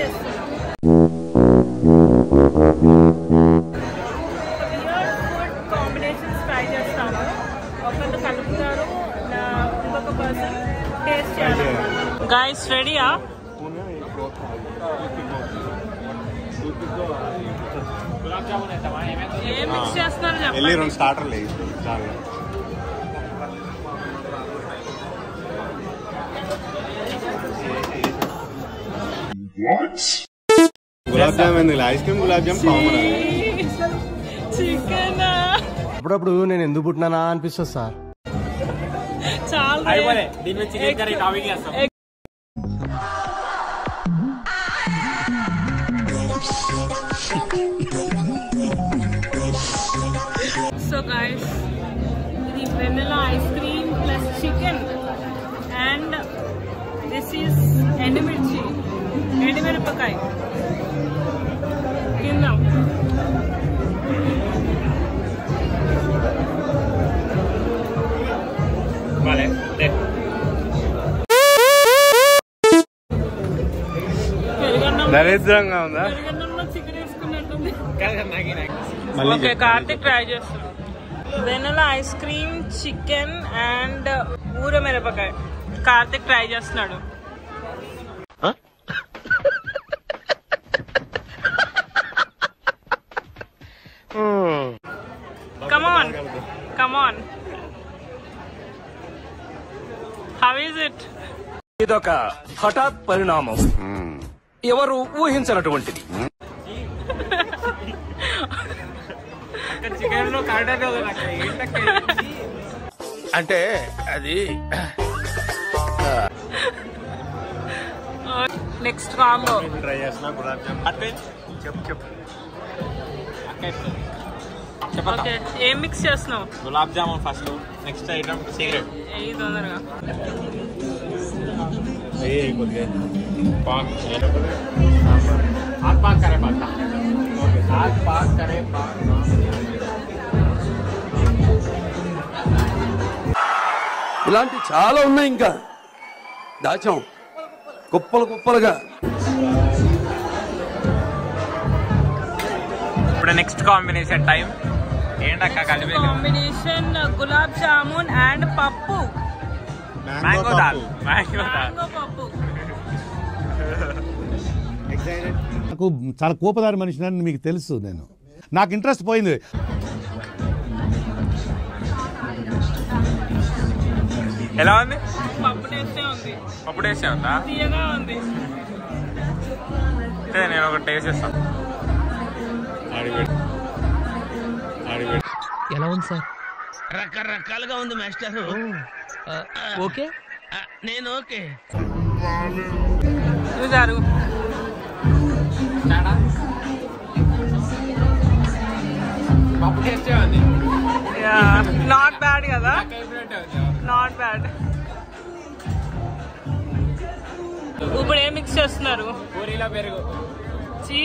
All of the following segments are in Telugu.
చేస్తున్నాం. కాంబినేషన్స్ ట్రై చేస్తాము. ఒకళ్ళు కలుపుతారు, ఇంకొక పర్సన్ టేస్ట్ చేయాలి. గైస్ రెడీయా? ఏం మిక్స్ చేస్తున్నారు చెప్పండి. గులాబ్ జామ్ ఎందుకు? Ice cream gulab jam chicken. అప్పుడప్పుడు నేను ఎందుకు పుట్టినానా అనిపిస్తుంది సార్. చాలా సో గైస్, ఇది vanilla ice cream plus chicken and this is ఎండుమిరపకాయ. తిందాం. దరిద్రంగా ఉందా? చికెన్ వేసుకున్నట్టుంది. ఓకే, కార్తిక్ ట్రై చేస్తాం. Vanilla ice cream, chicken and ఊర మిరపకాయ. కార్తిక్ ట్రై చేస్తున్నాడు. Come on. How is it? ఇదొక హఠాత్ పరిణామం, ఎవరు ఊహించినటువంటిది. అంటే అది నెక్స్ట్ కాంబో ట్రై చేస్తున్నా. గులాబ్ జామ్ చెప్పు. ఓకే, ఏం మిక్స్ చేస్తున్నావు? Gulab jamun first, next item cigarette. ఏ తొందరగా ఇలాంటి చాలా ఉన్నాయి, ఇంకా దాచాం కుప్పలుగా. ఇప్పుడు నెక్స్ట్ కాంబినేషన్ టైం ఏంటక్క? కలిపి కాంబినేషన్ గులాబ్ జామున్ అండ్ పప్పు. మ్యాంగో దాల్ పప్పు. నాకు చాలా కోపదారి మనిషిని మీకు తెలుసు. నాకు ఇంట్రెస్ట్ పోయింది. ఎలా ఉంది? పప్పు టేస్టే ఉందా? తీయగా ఉంది. నేను ఒక టేస్ట్ చేస్తాను. ఎలా ఉంది సార్? రకరకాలుగా ఉంది మాస్టర్. ఓకే, నేను ఓకే. చూసారు నాట్ బ్యాడ్ కదా? Not bad. ఇప్పుడు ఏం మిక్స్ చేస్తున్నారు? పూరీలో పెరుగు. చీ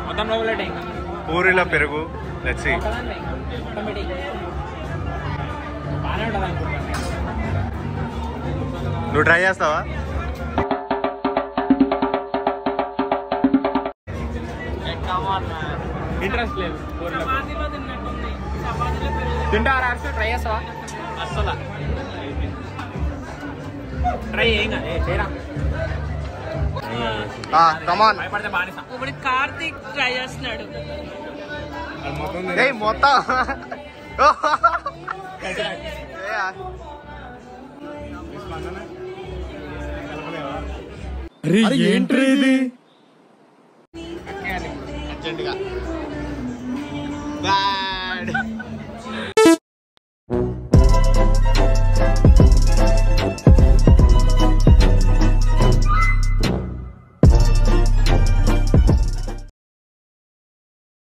మొత్తం లోపల పూరీలో పెరుగు. Let's see. నువ్వు ట్రై చేస్తావా? ఇంట్రెస్ట్ లేదు. చపాతీలో తిన్నట్టుంది. తింటారా? ట్రై చేస్తావా? అస్సలు ట్రై చేయరా. ఇప్పుడు కార్తిక్ ట్రై చేస్తున్నాడు. మొత్తం ఏంట్రీ ఇది? బాయ్.